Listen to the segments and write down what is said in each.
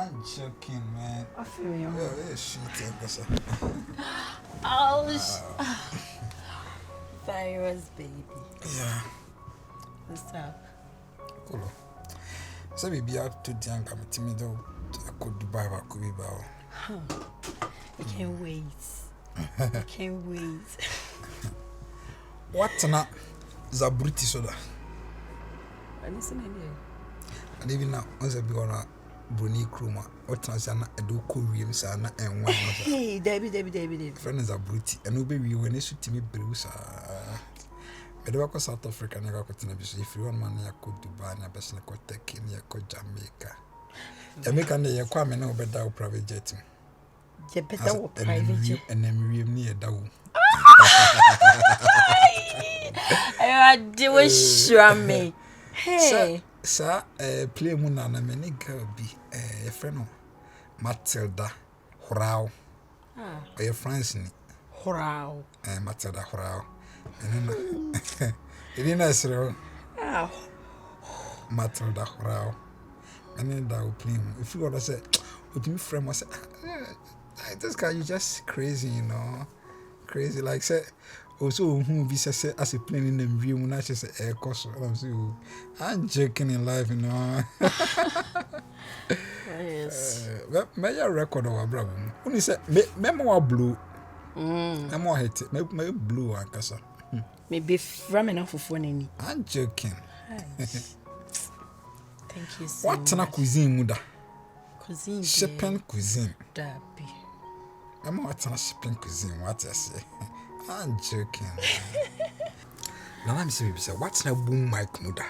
I'm joking, man. I feel you. Yeah, it's shit. Oh, virus, baby. Yeah. What's up? Cool. So we be out to the young timido. I could Dubai, I could be bow. I can't wait. I can't wait. What's not Zabruti soda? I'm listening here. And even now, once I be on a Bruni Kruma, or Transana, a do Korean Sana and one. Hey, Debbie. Friend is a Bruti, and no baby when they shoot to me, Bruce. But I go South Africa, and I go to Nabi. If you want money, I could Dubai, and I best like what take in your Jamaica. Jamaica, and you come and no better private jet. You better private jet. And then we near Dow. I do a shrammy. Hey, sir, play Munana, many girl be a friend of Matilda Horao. Or your friends in Horao. Matilda Horao. And then it is a Matilda Horao. And then that will play. If you want to say, would you friend was this guy, you just crazy, you know. Crazy, like say, also who be say as a plane in the view, when I say air cost. I'm joking in life, you know. Yes. Megye record our brother. When you say, memoir blue, memoir hit, maybe blue and casa. Maybe from enough for phone. I'm joking. Thank you so What much. na cuisine, muda? Cuisine. Shipping cuisine. Dabi. I'm not on shipping cuisine, what I say. I'm joking. Now let me see, what's na boom mic, muda?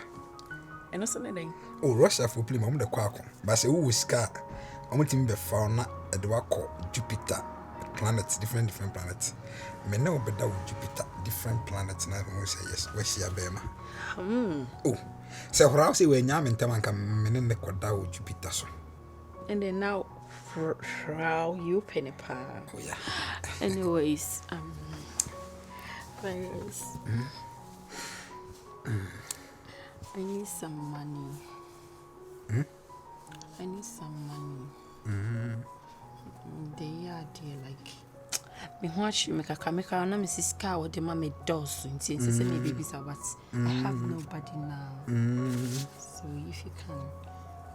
And also, anything. Oh, Russia for play, I'm the quack. But say, who is scar? I'm going to be found at the work Jupiter. Planets, different planets. Me know better with Jupiter, different planets. And I will say yes. Where she a bema? Oh, so what I say when you am in Tamanka, men the quadra with Jupiter. So, And then now, for how you penny pa. oh yeah. Anyways, virus. I need some money. I need some money. They are there like me watch make a camera na me sister or the mama does so say me babies are but I have nobody now. So if you can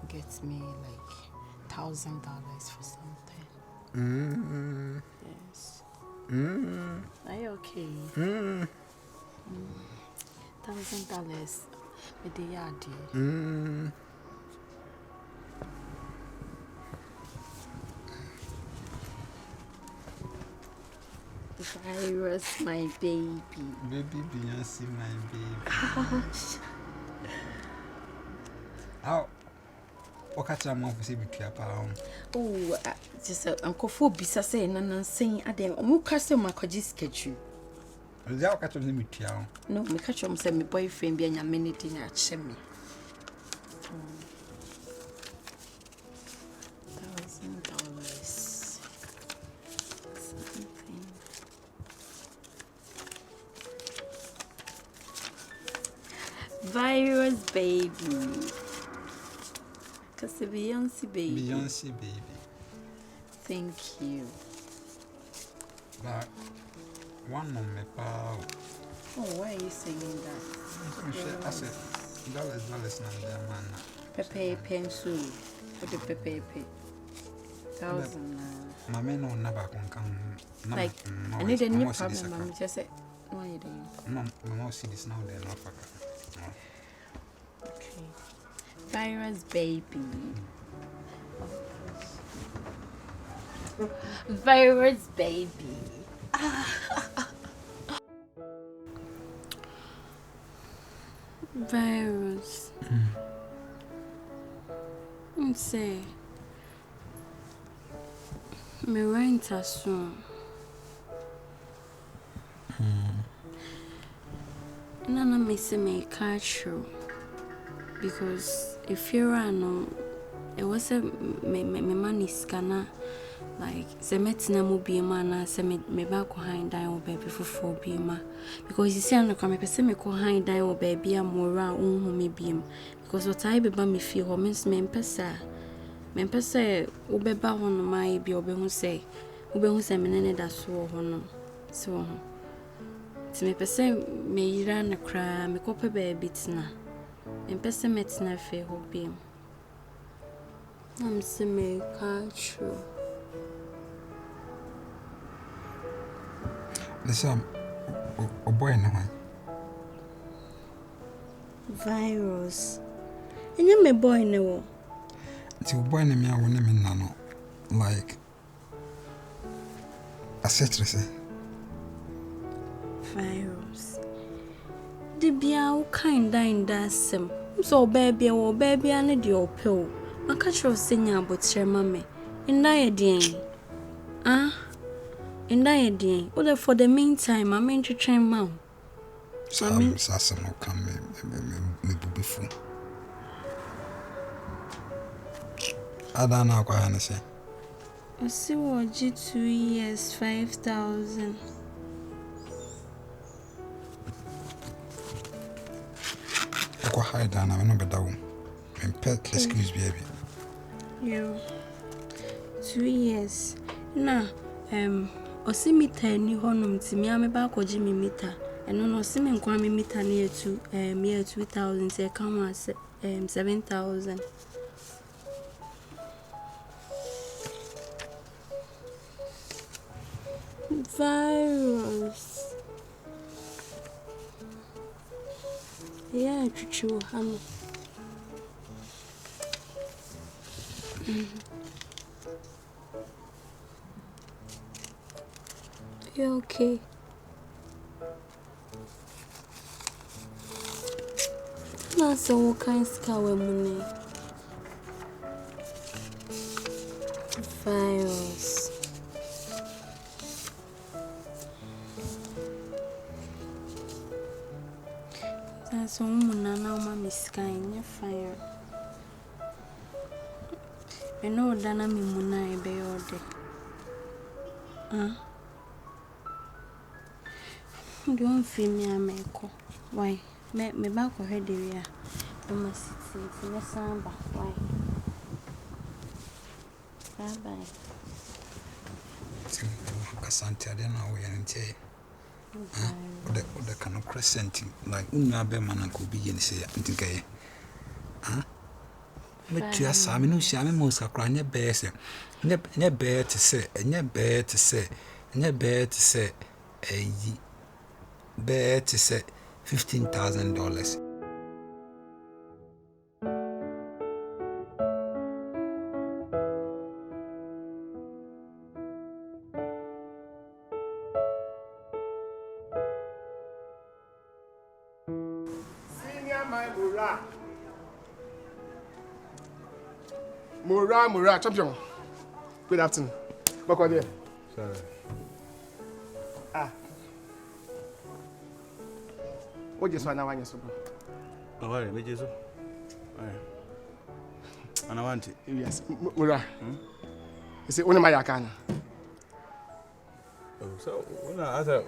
get me like $1,000 for something. Yes. Are you okay? $1,000. But they are there. Virus, my baby. Baby Beyonce, my baby. How? What catch a mom for say between Oh, just Uncle Phobia saying and saying, I didn't almost my schedule. They'll catch a limit. No, me catch him say my boyfriend be a minute in a chimney. $1,000. Virus baby. Cause Beyonce baby. Beyonce baby. Thank you. But one on me pow. Oh, why are you saying that? I said dollars now there man. Pepe pencil. What the Pepe? 1,000. My men no never come. Like I need a new problem. I'm just say why are you doing? No, more see this now there no fuck. Okay. Virus baby. Virus baby. Virus. Say me rent a soon. Nana me say me catch you. Because if you run, it was a me money scanner like the metina mo be man say me back behind die or baby for 4 be ma because you see I no come me say me ko hind die or baby am more unhu me be because what I be ba me feel ho me pesa Me pese ubeba hono mai bi obehu se menene da so hono so ho. Ti me pese me yira na kra me kope ba bitina. Me pese metina fe ho bi. Am se me ka true. Listen, a boy no one. Virus. And you me boy no. Till boy me I want me nano. Like a citrus. Virus. The bia kind in that sim. So baby and the pill. I catch your senior but share mammy. In that in that Well, for the meantime, I'm in to train mom. So I'm assassin no come me before. I don't know what I say. I see what G 2 years 5,000. I go hide down. I'm not better. I'm pet. Excuse me, baby. You 2 years. Nah, osi meter ni honum ti me ameba ko gi me meter. Eno no osi me nkwa me meter na yetu year 2000 say come as 7,000. Virus. Yeah, chuchu hano. You okay? Na so kind skawe money. Virus. That's na mama sky fire. I know dana mi muna ebe ode. Don't feel me ameko. Why? Me back or head area. I must sit in samba. Why? Bye bye. Kasante, I don't know where and say. The kind of crescent like Unna man could be in say, I think. But you are Sammy, no shammy most are crying your bears. Ne bear to say, and ne bear to say, and ne bear to say, bear to say $15,000. Mura, champion. Good afternoon. Welcome there. Sorry. What just want to so? Oh, wait, Megye so. And I want it. Yes, Mura. You see, only my yakana. Oh, so when I asked,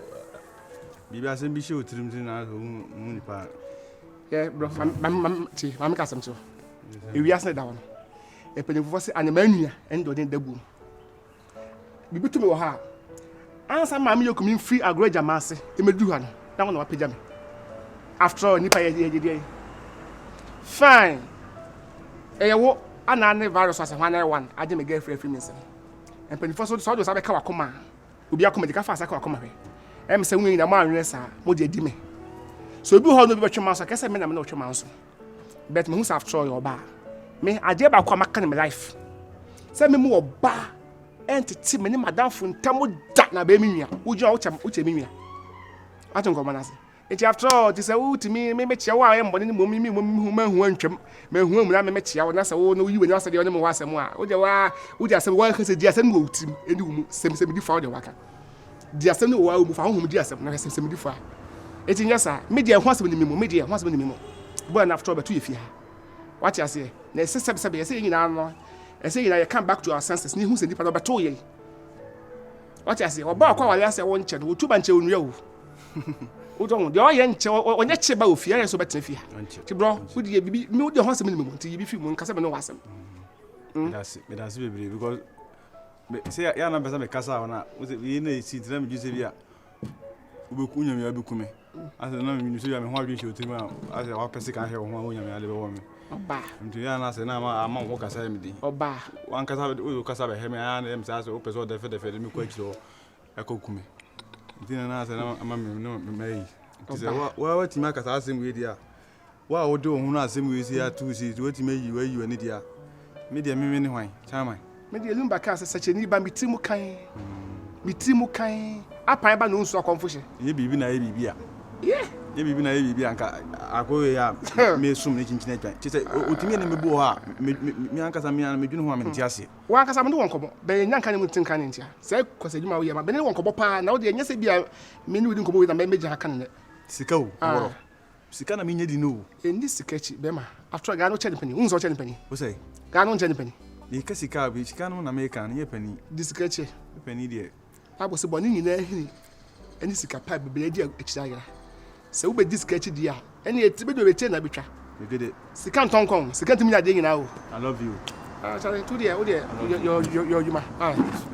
maybe I send Bishop Trimson and Munipa. Yeah, bro. I'm custom so. If you ask that one. A penny for say animania and do the boom. Be to me ha. Answer mammy you come free a great jamasi. You may do one. That one pay me. After all, nipa fine. Eh, what an virus as a 101. I didn't get free me. And penny for so just have a car come. Will be a comedic fast. I come away. I'm saying in a man, yes, sir. What did you me? So you hold the virtual mouse. I guess I mean I'm not your mouse. Bet me who's after all your bar. Me ade ba kwa maka in my life. Say me mo ba entity me ni madam funtamu da na be me nua. Uju uche me nua. Aton ko manase. Enti after all, this say utimi me chia wa e mbone ni mo mi hu antwem. Me hu amuna me chia wo na say wo no yiwe ni asa de oni mo wa asem a. Uje asem wa ka se di asem wo utim eni wu sem di fa wo de waka. Di asem ni wo wa mu fa ho di asem na sem di fa. Enti nyasa me di ho asem ni mimo, me di ho asem ni mimo. Boy na after all be to ye fi ha. What you say? Na say say you know. I say you come back to our senses. Ni hu se nipa no beto ye. What you say? Oba kwa wale ase won che no tuba nche onua wo. O don de o ye nche onye che ba ofia ye so betin fia. Ti bro, wo de bibi mi wo de ho asem ni mu nti bi fi mu nkasa me no wasem. That's baby because say ya na pesa me kasa ona we na si tira me juse bia obeku nyame abeku me asa na me so ya me ho adwe hye otimi asa wa pese kan he ho ho nyame ale be wo me oba nti ya na se na ama ho kasa me di oba wan kasa o kasa be he me ya na me sa so o pese o de fe me kwa kiro ekoku me nti na asa na ama me no me mai nti se wa timi akasa asem we dia wa wo de ho na asem we si ya tu si wo timi yi wa ni dia me dia me ne hwan chairman me dia lumba ka se secheni ba mitimu kan apan ba no nsu akonfo ye bibi na ye bibi a ye bibi na ye bibi anka akowe ya me sum ne chinchina twan che se otimi ne mebo ha me anka sa me an medwene ho amenti ase wa anka sa me wonkobo be nyanka ne mutinka ne ntia se kwasajuma wo ye ma be ne wonkobo pa na wo de nyese bia me ne wudi nkobo we na me meje aka ne sika o woro sika na me nya di no eni sika chi be ma after ga no cheni pani unzo cheni pani wo say ga no cheni pani ye ka sika bi sika no na me kan ye pani di sika chi pani de abose boni nyina hini eni sika pa bebele di akira ya se wo be di sika chi di a eni etibe do bete na betwa you get it sika ntonkon sika ntimi ade nyina o I love you chale tu dia o dia yo yuma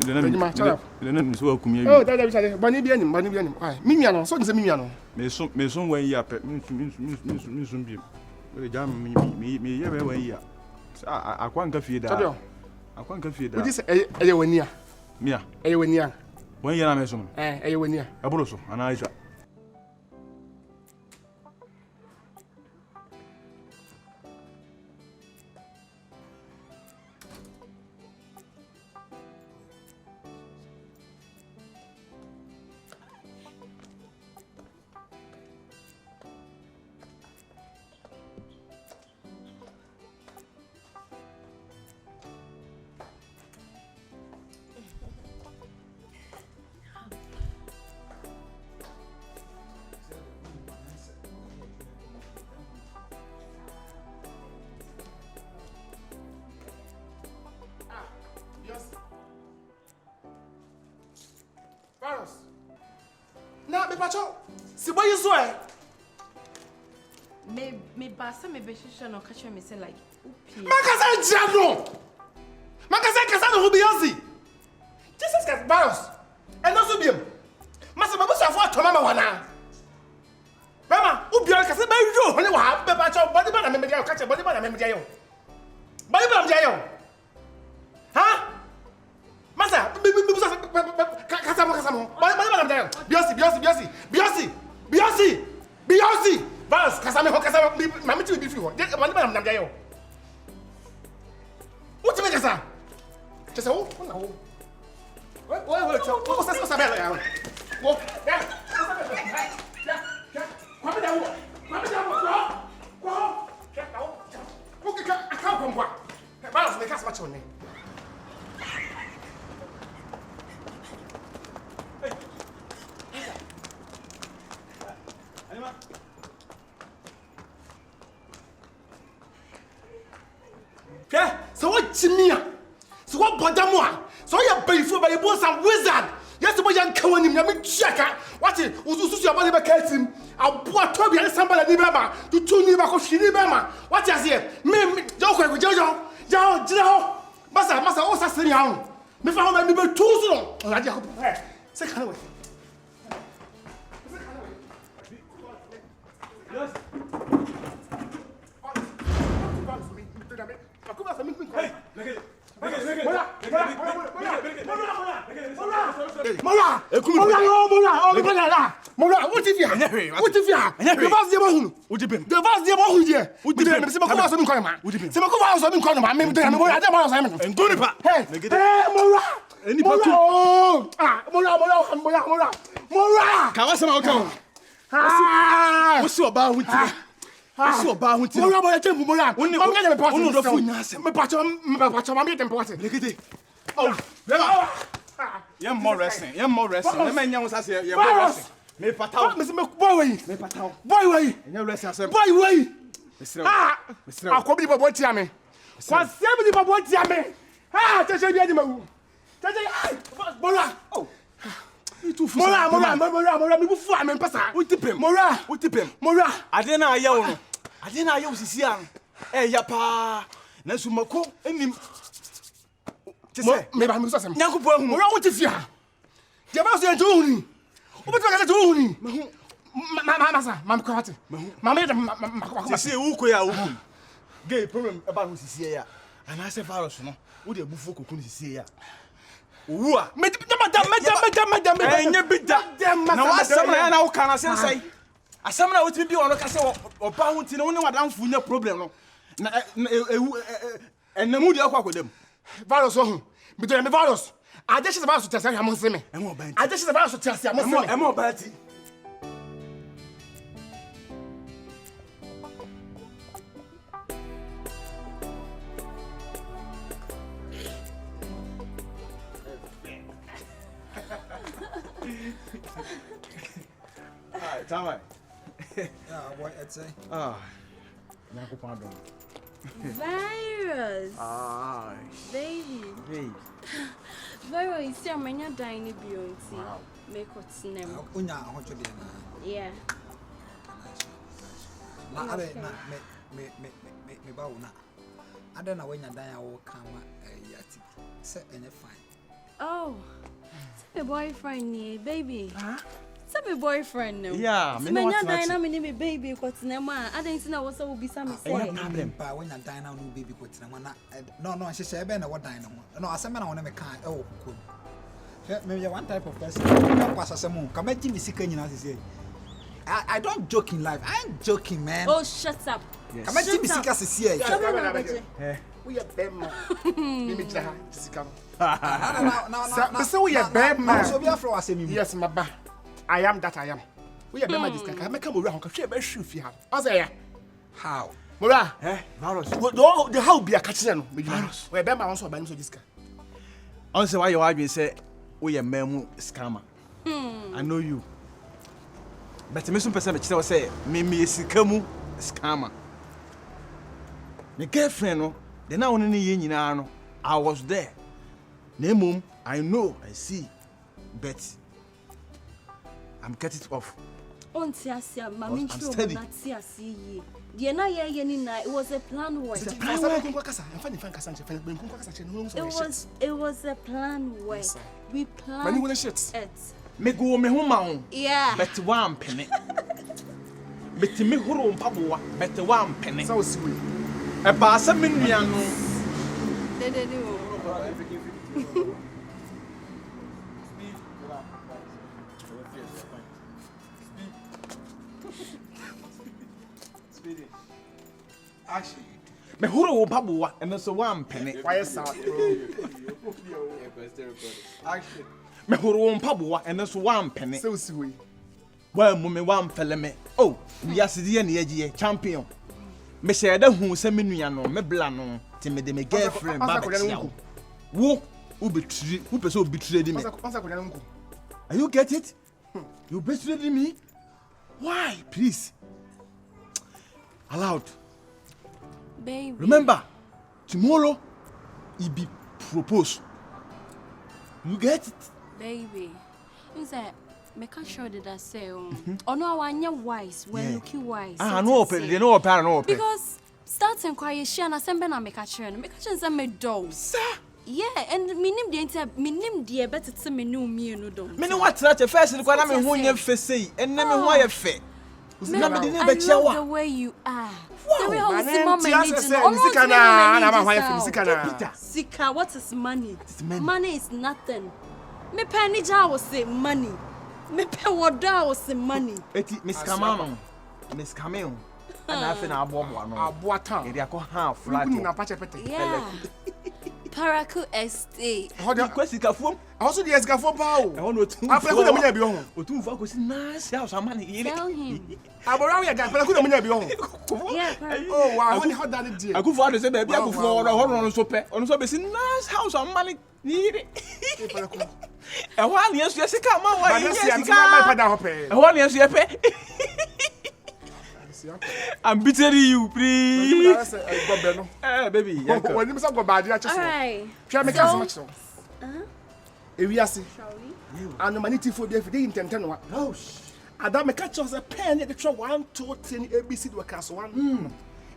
yuma chale le na mi so akumi oh da chale boni bi anim mi nua no so nse mi nua no me so wan ya pe mi so bi we jam mi ye be wan ya akwa nka fie da akwa nka fie da wo di se eye wania mia eye wania wan ya na me so eye wania aburo so ana aisha na be pacho si boy so me ba se me be shisha no catch me say like upi makasa jano makasa no Beyonce Jesus Christ Barros and also biem masa babu so afo atoma ma wana mama ubi on kasa ba yo hone wa be pacho body ba na me dia catch body ba na me dia yo body ba na me dia yo ha masa kasa mo body ba na me dia yo Beyonce Barros kasa me mama ti bi fi ho body ba na me dia yo what you kasa just oh na oh wait what's bela ya wo ya kwa me da wo ko ka aka ko kwa Barros me kasa ma chone so what chimia so what bodamoa so you bayfo by boss and wizard yes boy yan kawanim na me chiaka what ususu your body be katim abo atobi an samba ni bema to tuni ba ko hwiri bema what you say me jo ko jo jira ho masa o sa seri ha me fa ho me be tuzu no la dia ko se kana we yes Mola, what if you? The vast de mahun. The vast de mahun je. Me se makova so mi kwan ma. Se makova so mi kwan ma. Me de me mola de mola so mi. Ngoni pa. Hey, Mola. Eni pa tu. Ah, Mola. Ka wa se ma o kan. Ah. Wo se oba hu ti. What's your bar? Mola, tempo, Mola. Only me pass. Only the food. Me pass. Ma me tempo. Look at it. Oh, you're more wrestling. Let me know what's here. You're more wrestling. Me patao. Me patao. Boy way. You're wrestling. Boy way. Ah. I come be boy tia me. Kwa se be boy tia me. Ah, teche bi adima. Teche. Mola. Oh. Mola, me bufu am pesa. Utipem. Mola. Ade na aye wo sisi an. Ya pa. Na su mako enim. Me ba me so sem. Nyankopo ahu. Ora wo ti fia. Je ba so enjo huni. O be to ka enjo huni. Masa, mam ko hate. Mama See who ko ya who. Gay problem about who see ya. And I say virus no. Wo de bufu kokun see ya. Owu a. me Enye bida. Na wa samra na wo kana sensai. Asamra wo ti bi ono ka se oba ho ti no ne wadamfu nya problem no. Na enamu de akwa kodem. virus oh. Me do me virus. I just the virus to tell am say me. I just the virus to tell am say me. Emo bati. Thematic. Yeah, what I'd say. Nyankopo adom. Virus. Baby. Hey. Virus, you see, I'm not dying to be on tea. Make what's name. Unya, how to do Yeah. na ade na me ba wo na ade na wanya dan ya wo kan ma yati se enye fine. Oh. It's my boyfriend, yeah, baby. Huh? It's my boyfriend, no. Yeah, me no dying me me baby what's name. I didn't see na what so be some say. No problem pa wanya dan na no baby ko tina na no she say be na what dan no. No asem na wona me kan e wo ko. Maybe one type of person. Come at me sick and say. I don't joke in life. I ain't joking, man. Oh, shut up. Come at me sick as a see. We are bema. Mimi jaha sikam. No. So we are bema. So we are from asemi. Yes, my ba. I am that I am. We are bema discuss. I make come around ka share be shoe fi ha. Ozaya. How? Mora. Virus. The how be a catch no. Virus. We are bema on so ba ni so discuss. On say why you argue say we are memu scammer. I know you. But me some person me tell say me sikamu scammer. My girlfriend no, the na woni ye nyina no, I was there. Na mum, I know, I see. But I'm cutting it off. On tiasia, mami chiro na tiasia ye. The na ye ni na it was a plan work. It was a plan work. We planned it. Me go me ho ma ho. Yeah. Bet one penny. Bet me horo mpaboa, bet one penny. So see we. E ba sa me nua no. Action. Me horo mpaboa, and so one penny. Why is that? Action. Me horo mpaboa, and so one penny. So see we. Well, me one fella me. Oh, we are sitting here, champion. Me say da hu se me nua no, me bla no, ti me de me girlfriend ba ba tia. Wo betray, who person betray me. Are you get it? You betrayed me? Why? Please. Aloud. Baby. Remember, tomorrow it be propose. You get it? Baby. You say make sure that I say oh no I want wise when looking wise. No open, they no open, no open. Because starting quiet she na sembe na make sure me do. Sir. Yeah, and me nim the better to me no me no do. Me no what try first ni kwa na me hu nya fe sei, and na me hu ya fe. Na me de ne be chewa. The way you are. Wow, the way how see mama need Sika, what is money? Money is nothing. Me penny ja was say money. Me pay water was say money. Eti Miss Kamano. Miss Kamel. And I fin abobo no. Aboatan. E dey ko half flat. Yeah. Paraku estate. How the kwesi kafuom? Also the esgafo pa o. E won otu. Afra ku na munya bi ho. Otu fa ko si nice house amani yire. Tell him. Abora we ga afra ku na munya bi ho. Yeah. Oh wow, how that dey. Akufu ado say baby akufu ho no so pe. Ono so be si nice house amani yire. E ho ani enso ye sika ma wa yire sika. E ho ani enso ye pe. I'm beating you, please. Hey, baby. When you say go bad, you just. Alright. Try make as much so. Ewiase. And humanity for the day intent no. Oh. Adam make catch us a pen at the try 1 2 10 ABC do cast 1.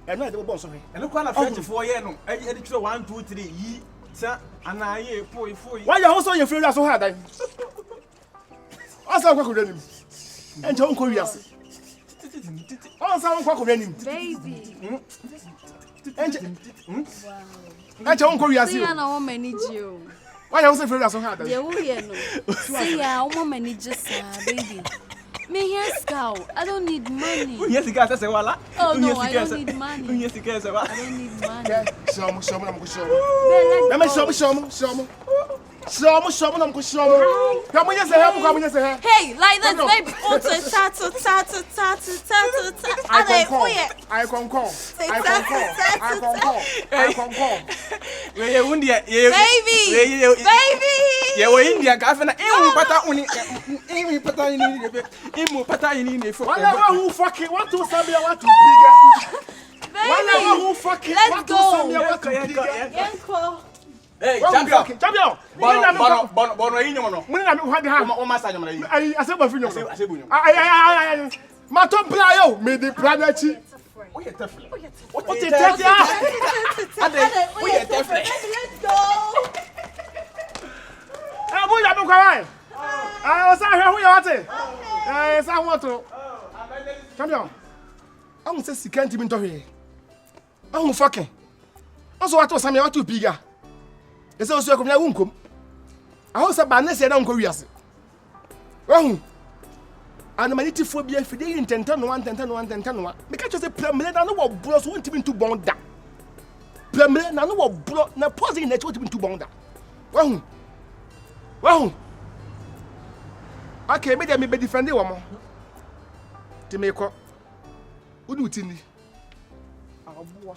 And no dey bon so. And look na 4 year no. E dey try 1 2 3 yi. Sir, and I hear boy. Why you also your friend so hard? Asa kwa kurenim. Enche won ko wiase. Asa won kwa kurenim. Baby. Enche. Enche won ko wiase. See na wo manage you. Why you also friend so hard? Ye wo ye no. See ya wo manage baby. Me here scout. I don't need money. Yes, you guys say wala. Oh no, I don't need money. Yes, you guys say wala. I don't need money. Show me. Let me show me. Come on, yes, Hey, like that, baby. I concur. We India, Baby. yeah, we India. Gafana, imu pata ini for. Who fucking want to send me what to bigger? Who fucking Let's go. Yanko. Hey, champion. Bono inyo mono. Muni na mi hadi ha. O masa nyoma yi. Ai aseba finyo. Asebu nyoma. Ai. Maton plan yo, me di plan achi. O ye tefle. O te tefle ya. O ye tefle. Let's go. Bu ya mi kwa wai. O sa hwe hu ya wate. Sa woto. Champion. Amu se sikanti mi ntohwe. Amu fucking. Oso wato samia wato piga. Ese osu akomnya wunkom. Aho se ba na se na nko wiase. Wahu. Anomality phobia fide intenta no. Make sure say plemle na no wo bro so wonti ntu bonda. Plemle na no wo bro na pause na wonti ntu bonda. Wahu. Okay, me dem be defend wo mo. Ti me ko. Unu tini. Aboa.